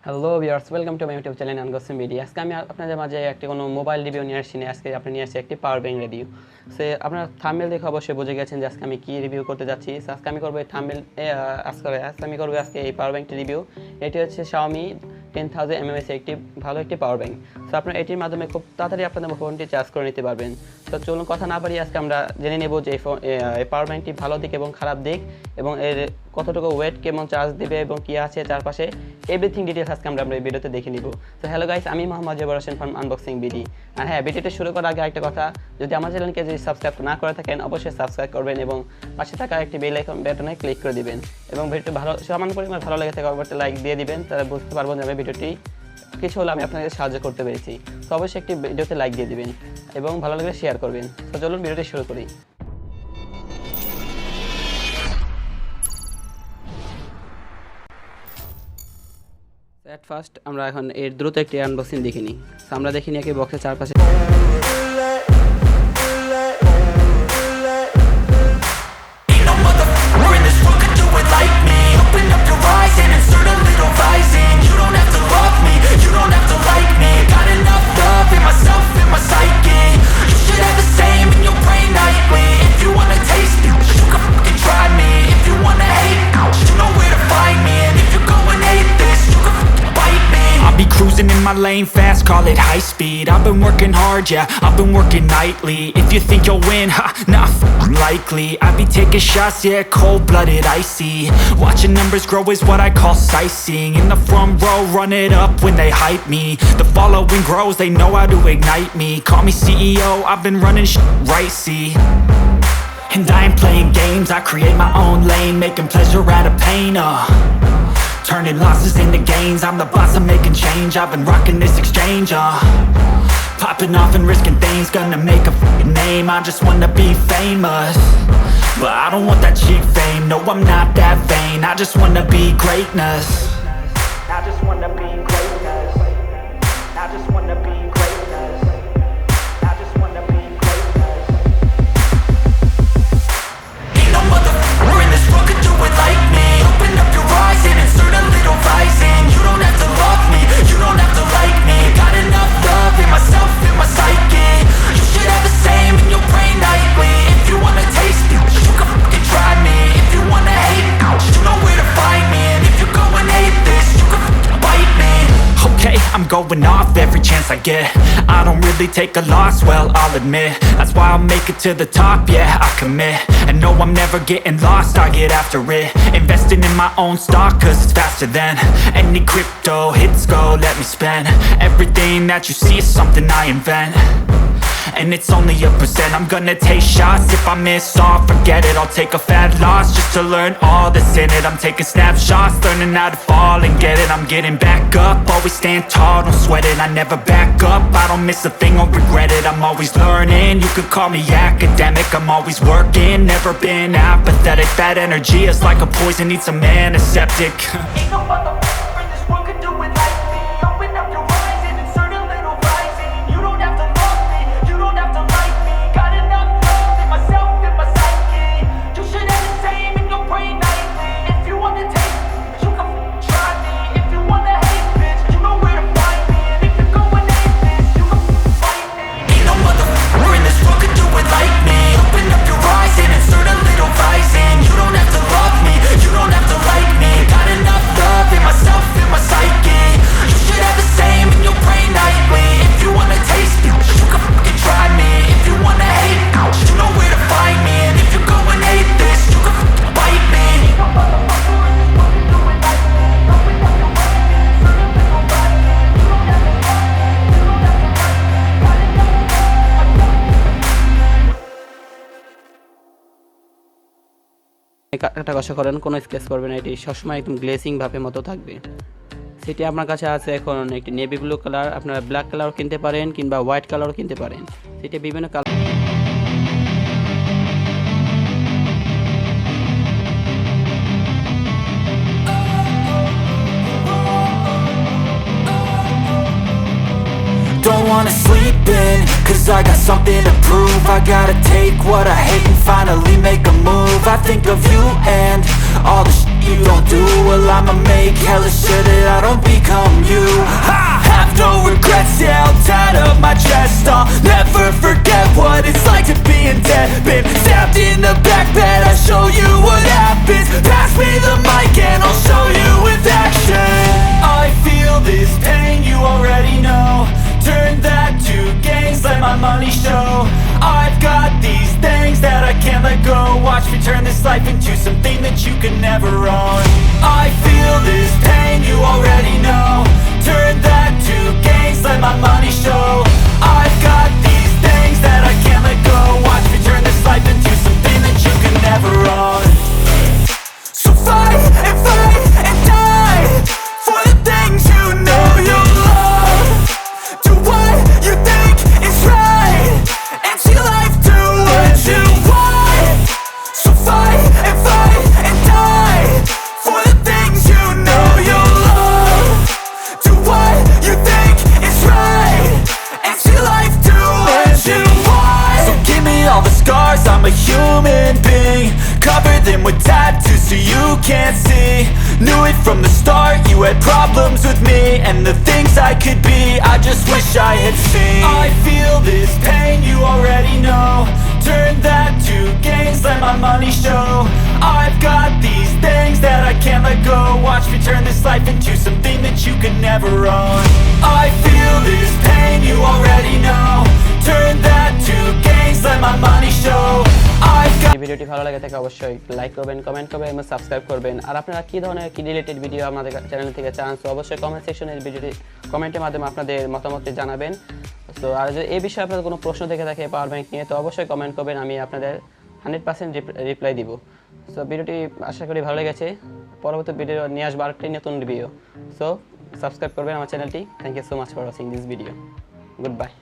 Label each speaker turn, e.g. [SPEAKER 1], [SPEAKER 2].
[SPEAKER 1] Hello viewers, welcome to my YouTube channel আনগসম video. আজকে আমি আপনাদের মাঝে একটি কোনো মোবাইল রিভিউ নিয়ে আসছি না। আজকে আপনি নিয়ে আসছি একটি পাওয়ার ব্যাংক রিভিউ। সে আপনারা থাম্বনেল দেখে অবশ্যই বুঝে গেছেন যে আজকে আমি কী রিভিউ করতে যাচ্ছি। আজকে আমি করবো এই থাম্বনেল আজকে এই পাওয়ার ব্যাংকটি রিভিউ। এটি হচ্ছে xiaomi 10,000 mAh একটি ভালো একটি পাওয়ার ব্যাংক। সো আপনারা এটির মাধ্যমে খুব তাড়াতাড়ি আপনাদের ফোনটি চার্জ করে নিতে পারবেন। তো চলুন কথা না বাড়িয়ে আজকে আমরা জেনে নেব যে এই পাওয়ার ব্যাংকটি ভালো দিক এবং খারাপ দিক এবং এর কতটুকু ওয়েট, কেমন চার্জ দিবে এবং কী আছে চারপাশে, এভরিথিং ডিটেলস আজকে আমরা এই ভিডিওতে দেখে নিব। তো হ্যালো গাইস, আমি Mohammad Jaber Hossain from unboxing BD. আর হ্যাঁ, ভিডিওটি শুরু করার আগে একটা কথা, যদি আমার চ্যানেলকে যদি সাবস্ক্রাইব না করে থাকেন অবশ্যই সাবস্ক্রাইব করবেন এবং পাশে থাকা একটি বেল আইকন বাটনে ক্লিক করে দিবেন এবং ভিডিওটি সামান্য পরিমাণ ভালো লেগে থাকে অবশ্যই লাইক দিয়ে দিবেন। তাহলে বুঝতে পারবো যে আমি ভিডিওটি কিছু হলে আমি আপনাদের সাহায্য করতে পেরেছি। তো অবশ্যই একটি ভিডিওতে লাইক দিয়ে দিবেন এবং ভালো লাগলে শেয়ার করবেন। তো চলুন ভিডিওটি শুরু করি। এট ফার্স্ট আমরা এখন এর দ্রুত একটি আনবক্সিং দেখে নিই। আমরা দেখে নিই একই বক্সের চারপাশে
[SPEAKER 2] Cruising in my lane fast, call it high speed. I've been working hard, yeah, I've been working nightly. If you think you'll win, ha, not likely. I be taking shots, yeah, cold-blooded, icy. Watching numbers grow is what I call sightseeing. In the front row, run it up when they hype me. The following grows, they know how to ignite me. Call me CEO, I've been running right, see. And I ain't playing games, I create my own lane, making pleasure out of pain, turning losses into gains. I'm the boss, I'm making change. I've been rocking this exchange, popping off and risking things. Gonna make a f***ing name. I just wanna be famous, but I don't want that cheap fame. No, I'm not that vain. I just wanna be greatness. I just wanna be greatness. I just wanna be greatness. I just wanna be greatness. Ain't no motherfucker in this world could do it like me. Open up your eyes and insert a little rising. You don't have to love me, you don't have to like me. Got enough love in myself, in my psyche. You should have the same in your brain nightly. If you wanna taste me, you can fucking try me. If you wanna hate, you know where to find me. And if you go and hate this, you can fucking bite me. Okay, I'm going off every chance I get. I don't really take a loss, well, I'll admit. That's why I'll make it to the top, yeah, I commit. And no, I'm never getting lost, I get after it. Investing in my own stock, cause it's faster than any crypto hits go, let me spend. Everything that you see is something I invent, and it's only a percent. I'm gonna take shots, if I miss all, forget it. I'll take a fat loss just to learn all that's in it. I'm taking snapshots, learning how to fall and get it. I'm getting back up, always stand tall, don't sweat it. I never back up, I don't miss a thing or regret it. I'm always learning, you could call me academic. I'm always working, never been apathetic. That energy is like a poison, needs some antiseptic. Ain't no motherfucker in this world could do it like me. Open up your eyes and insert a little rising. You don't have to love me, you don't have to like me. Got enough love in myself, in my psyche. You should have the same in your brain nightly. If you wanna taste me, you can try me. If you wanna hate, bitch, you know where to find me. And if you go and hate this, you can fight me. Ain't no motherfucker in this world could do it like me. Open up your eyes and insert a little rising. You don't have to love me, you don't have to like me. Got enough love in myself, in my psyche. You should have the same in your brain nightly. If you wanna taste me, you can fucking try me. If you wanna hate, you know where to find me. And if you go and hate this, you can fucking bite me.
[SPEAKER 1] কাটা কষা করেন, কোনো sketch করবেন না। এটি সবসময় একদম glazing ভাবে মতো থাকবে। সেটি আপনার কাছে আছে এখন একটি নেভি ব্লু কালার, আপনারা ব্ল্যাক কালারও কিনতে পারেন কিংবা হোয়াইট কালারও কিনতে পারেন। সেটি বিভিন্ন colour.
[SPEAKER 2] Don't wanna sleep in, cause I got something to prove. I gotta take what I hate and finally make a move. I think of you and all the shit you don't do. Well, I'ma make hella sure that I don't become become you. I have no regrets, yeah, I'll tie up my chest. I'll never forget what it's like to be in debt. Been stabbed in the back bed, I'll show you what happens. Pass me the mic and I'll show you with action. I feel this pain, you already know. Turn that to gains, let my money show. I've got these things that I can't let go. Watch me turn this life into something that you can never own. I feel this pain, you already know. Turn that to gains, let my money show. I've got these things that I can't let go. Watch me turn this life into something that you can never own. So fight and die for the things you know you love. Do what you think is right and see life do what you want. So fight and die for the things you know you love. Do what you think is right and see life do what you want. So give me all the scars, I'm a human being. Cover them with tattoos so you can't see. Knew it from the start, you had problems with me and the things I could be, I just wish I had seen. I feel this pain, you already know. Turn that to gains, let my money show. I've got these things that I can't let go. Watch me turn this life into something that you can never own. I feel this pain, you already know. Turn that to gains, let my money show. I've got
[SPEAKER 1] ভিডিওটি ভালো লাগে থাকে অবশ্যই like করবেন, comment করবেন এবং subscribe করবেন। আর আপনারা কি ধরনের কি রিলেটেড ভিডিও আমাদের চ্যানেল থেকে চান তো অবশ্যই কমেন্ট সেকশনে ভিডিওটি কমেন্টের মাধ্যমে আপনাদের মতামতটি জানাবেন। তো আর যদি এই বিষয়ে আপনাদের কোনো প্রশ্ন থেকে থাকে পাওয়ার ব্যাংক নিয়ে তো অবশ্যই কমেন্ট করবেন, আমি আপনাদের 100% রিপ্লাই দিব। সো ভিডিওটি আশা করি ভালো লেগেছে। পরবর্তী ভিডিও নিয়ে আসবো আরেকটি নতুন রিভিউ। সো সাবস্ক্রাইব করবেন আমার চ্যানেলটি। Thank you so much for watching this video. Good by.